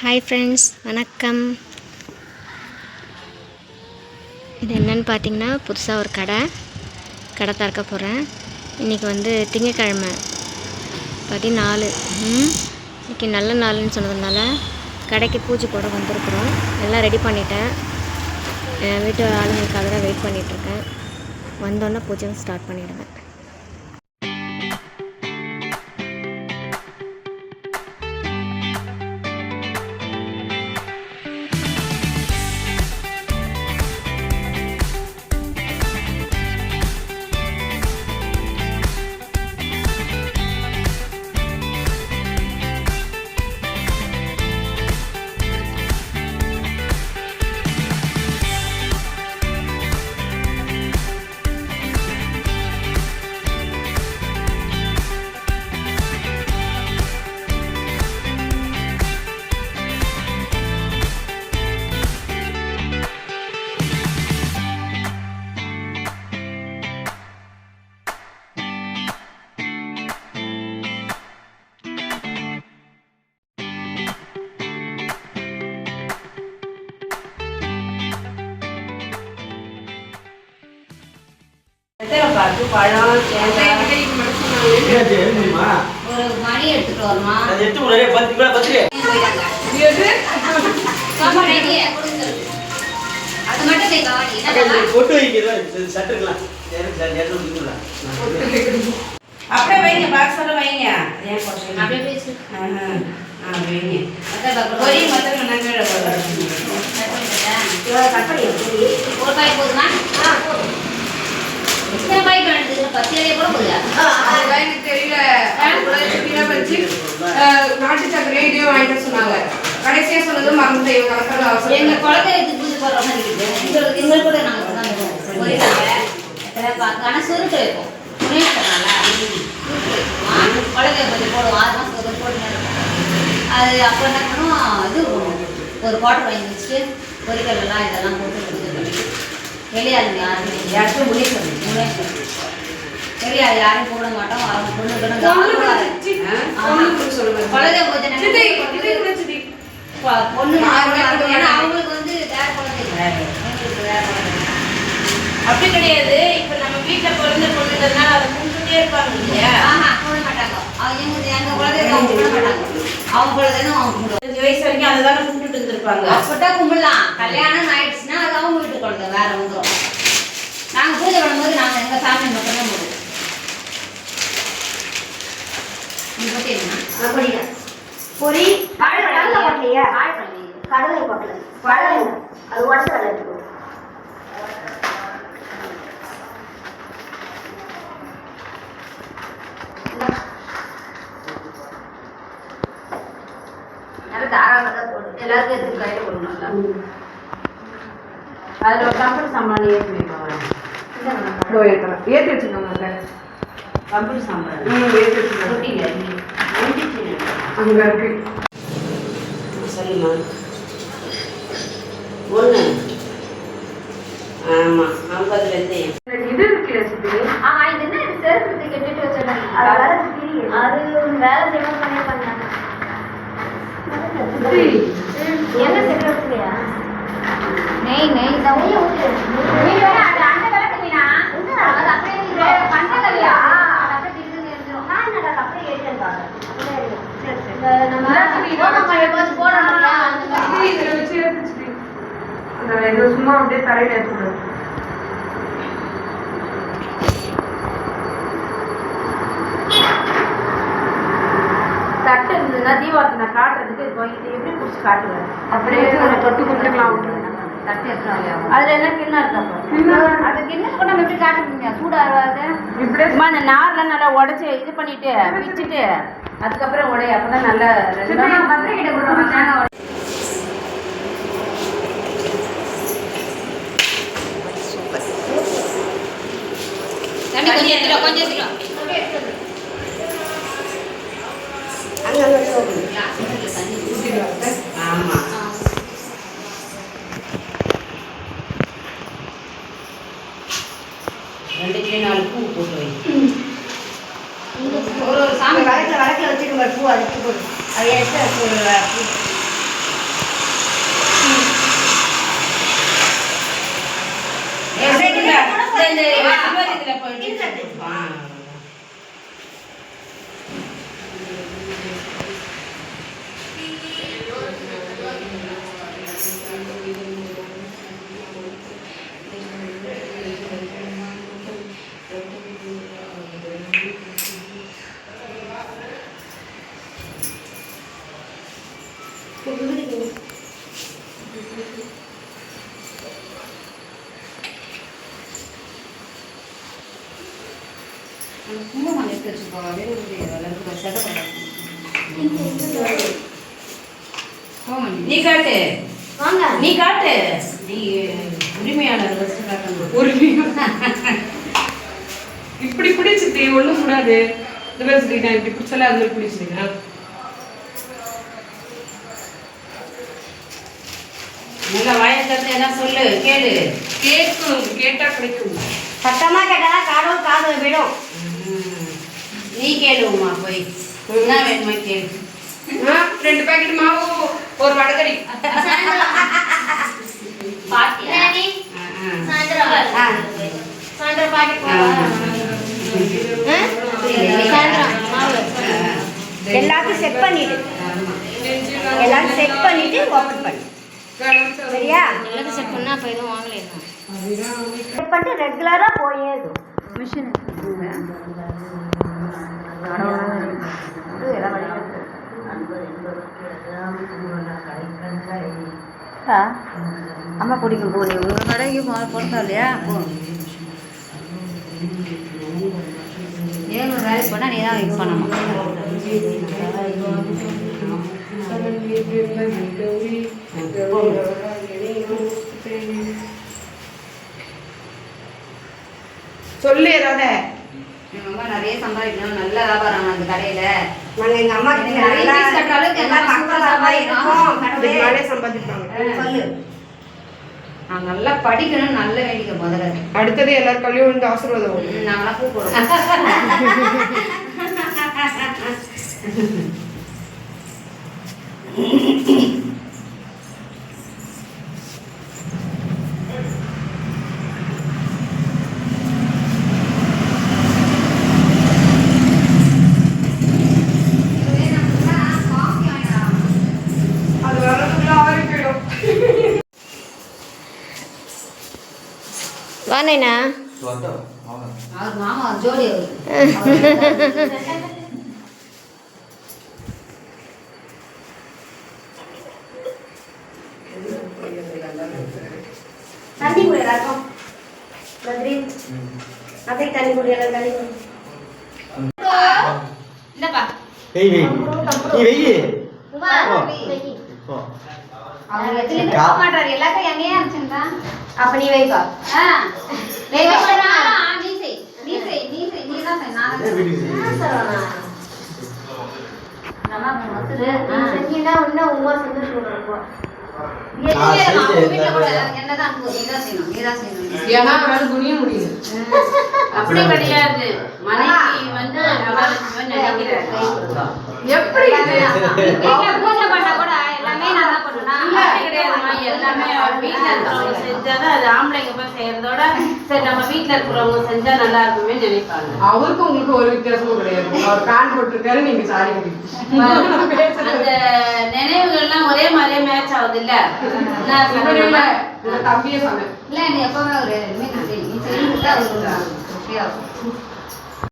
Hi friends, வணக்கம். இது என்னென்னு பார்த்தீங்கன்னா, புதுசாக ஒரு கடை திறக்க போகிறேன். இன்றைக்கி வந்து திங்கக்கிழமை 14. இன்றைக்கி நல்ல நாள்னு சொன்னதுனால கடைக்கு பூஜை போட வந்திருக்குறோம். எல்லாம் ரெடி பண்ணிட்டேன். வீட்டு ஆளுங்களுக்காக தான் வெயிட் பண்ணிகிட்ருக்கேன். வந்தோடனே பூஜை ஸ்டார்ட் பண்ணிவிடுவேன். ஒரு மணி எடுத்துட்டு வரமா அது மட்டும் அப்படியே வைங்க, பாக்ஸோட வைங்க. அப்படியே பேசு. வைங்க. ஒரே மொத்தம் நாங்கள் ஒரு காய் போதுமா? நாட்டு சக்கரை இதையும் வாங்கிட்டு சொன்னாங்க. கடைசியா சொன்னது மறந்து எங்க குழந்தை எடுத்து பூஜை போடுற மாதிரி இருக்கு. எங்களுக்கு கூட நாங்கள் சுருட்டு வைப்போம். குழந்தைய கொஞ்சம் போடுவோம். 6 மாதம் போட்டு அது அப்போ என்ன பண்ணுவோம், இது ஒரு பாட்டு வாங்கி வச்சுட்டு பொரிக்கல்லாம் இதெல்லாம் போட்டு பூஜை பண்ணிட்டு வெளியாளுங்க யாருமே முன்னேற்றம் தெரியாது, யாரும் போட மாட்டோம். அவங்க பொண்ணு பொண்ணு ஏன்னா அவங்களுக்கு வந்து வேற குழந்தை அப்படி கிடையாது. இப்ப நம்ம வீட்டுல பிறந்த பொண்ணுங்கிறதுனால அதை கும்பிட்டுட்டே இருப்பாங்க இல்லையா? போட மாட்டாங்க. எங்க குழந்தை அவங்க போட மாட்டாங்க. அவங்க குழந்தைன்னு அவங்க கும்பிடுவாங்க. 5 வயசு வரைக்கும் அதை தானே கும்பிட்டு இருந்திருப்பாங்க. அப்பட்டா கும்பிடலாம். கல்யாணம் ஆயிடுச்சுன்னா அது அவங்க வீட்டு குழந்தை வேற வந்துடும். நாங்க பூஜை பண்ணும்போது நாங்க எங்க ஃபேமிலி மட்டும்தான் போடுவோம். பொரி கடலை போட்டலையா? கடலை போட்டல, கடலை அது உடச்சு விளையாட்டு. எல்லாருக்கும் எடுத்து கையில கொடுக்கணும். அதுல ஒரு கம்ப்யூட்டர் சாமான் ஏற்றி வைப்பாங்க. ஏற்றி வச்சுக்கோங்க. கம்ப்யூட்டர் சாமான் ஏற்றி வச்சுக்கோங்க. அங்க இருக்கு. சொல்லுமா 1. ஆமா 50 இது இருக்கு. இது என்ன செருப்பு கெட்டுட்டு வச்சிருக்காங்க. அது வேலை செய்யணும் பண்ணி பண்ணாங்க. என்ன செருப்புலையா? நெய் தான் ஊத்து. நீ வேற அது அந்த விளக்கு மீனா அது அப்படியே பண்றதில்லையா? அப்படியே திரும்பி இருந்துரும். நான் என்னடா அப்படியே ஏறிட்டேன் பாரு. நம்ம கோமக்காய போச்சு போடணும். அந்த மாதிரி இத வச்சு எடுத்துச்சு. அந்த இது சும்மா அப்படியே தரையில ஏத்துறது. தட்டு இருந்ததுன்னா தீபாவளி நான் காட்டுறதுக்கு இது எப்படி பிடிச்சி காட்டுவேன். அப்படியே தொட்டு கும்பிட்டுக்கலாம். தட்டு எடுத்துருவாங்க. அதுல என்ன கிண்ணம் இருக்கா? அது கிண்ணம் கூட நம்ம எப்படி காட்டுறீங்க? சூடாகாது. இப்படியே அந்த நார்லாம் நல்லா உடைச்சு இது பண்ணிட்டு பிச்சுட்டு அதுக்கப்புறம் உடைய அப்பதான் நல்லா பத்திரிக்கிட்ட கொடுப்பாங்க. கொஞ்சம் ஆமா ரெண்டு 4 பூ போட்டு வை. ஒரு சாமி வடக்கில் வச்சுட்டு பூ அதுக்கு போடு. அது எடுத்து பூ குங்குமம் எடுத்து வச்சுக்கோ நீ காட்டு வாங்க நீ காட்டு நீ உரிமையாளர் ஃபர்ஸ்ட் காட்டணும் உரிமையாளர் இப்படி பிடிச்சிட்டு ஒண்ணும் கூடாது இந்த மாதிரி நான் இப்படி பிடிச்சல அது மாதிரி பிடிச்சிருக்கேன் நல்லா வாயத்திலிருந்து என்ன சொல்லு கேளு கேட்கும் கேட்டா கிடைக்கும் சத்தமா கேட்டாதான் கடவுள் காது விடும் நீ கேளுமா போய் என்ன வேணுமா கேளு 2 பாக்கெட் மாவு ஒரு வடகரி பாத்தியா சாயந்தரம் பாக்கெட் சாயந்தரம் மாவு எல்லாத்தையும் செட் பண்ணிடு எல்லாத்தையும் செட் பண்ணிட்டு ஓப்பன் பண்ணு சரியா எல்லாத்தையும் செட் பண்ணால் அப்போ எதுவும் வாங்கலையா செட் பண்ணிட்டு ரெகுலராக போயிடும் மிஷின் அம்மா பிடிக்கும் போது உங்கள் கடைக்கு பொறுத்தா இல்லையா போ ஏன் ஒரு வேலைக்கு போனால் நீ தான் இது பண்ணணும் சொல்லு ஏதாவது எங்கள் அம்மா நிறைய சம்பாதிக்கணும் நல்ல வியாபாரம் அந்த கடையில் நாங்கள் எங்கள் அம்மா கிட்ட நல்லா கட்டுற அளவுக்கு எல்லாம் பக்கமாக இருக்கோம் கடவுளே. நானே சம்பாதிப்பாங்க சொல்லு நான் நல்லா படிக்கணும் நல்ல வேண்டிக்க முதல்ல அடுத்தது எல்லாரும் கல்யாணம் வந்து ஆசீர்வாதம் வரும். நாங்களாம் பூ போடுவோம் அது வரதுக்குள்ள ஆறி போயிடும் வானேண்ணா அவர் மாமா ஜோடி அவர் தண்ணி குடி எல்லாருக்கும் பத்ரி அப்படியே தண்ணி குடி எல்லாம் தண்ணி குடி இல்லப்பா வெய் வெய் நீ வெய் அவர் எதுலையுமே போக மாட்டாரு எல்லாத்தையும் என்னையே அனுப்பிச்சுட்டான் அப்ப நீ வைப்பா நீ செய் நீ செய் நீ செய் நீ தான் செய் நான் செஞ்சீங்கன்னா இன்னும் உமா சந்தோஷம் இருக்கும் வீட்டுல கூட என்னதான் அனுப்புவோம் நீ தான் செய்யணும் நீ தான் செய்யணும் ஏன்னா அவரால் குனிய முடியுது அப்படி கிடையாது மனைவி வந்து நினைக்கிறேன் எப்படி இது? வீட்டுல பூஜை பண்ணா கூட எல்லாமே நான் தான் பண்ணுவேன் அப்படி கிடையாதுமா எல்லாமே வீட்டுல இருக்கிறவங்க செஞ்சாதான் அது ஆம்பளைங்க போய் செய்யறதோட சரி நம்ம வீட்டுல இருக்கிறவங்க செஞ்சா நல்லா இருக்குமே நினைப்பாங்க அவருக்கும் உங்களுக்கு ஒரு வித்தியாசமும் கிடையாது அவர் பேண்ட் போட்டிருக்காரு நீங்க சாரி கட்டிட்டு அந்த நினைவுகள்லாம் ஒரே மாதிரியே மேட்ச் ஆகுது இல்ல தம்பியே சொன்னேன் இல்ல நீ எப்பவுமே ஒரு நீ செய்யணும் அவருக்கு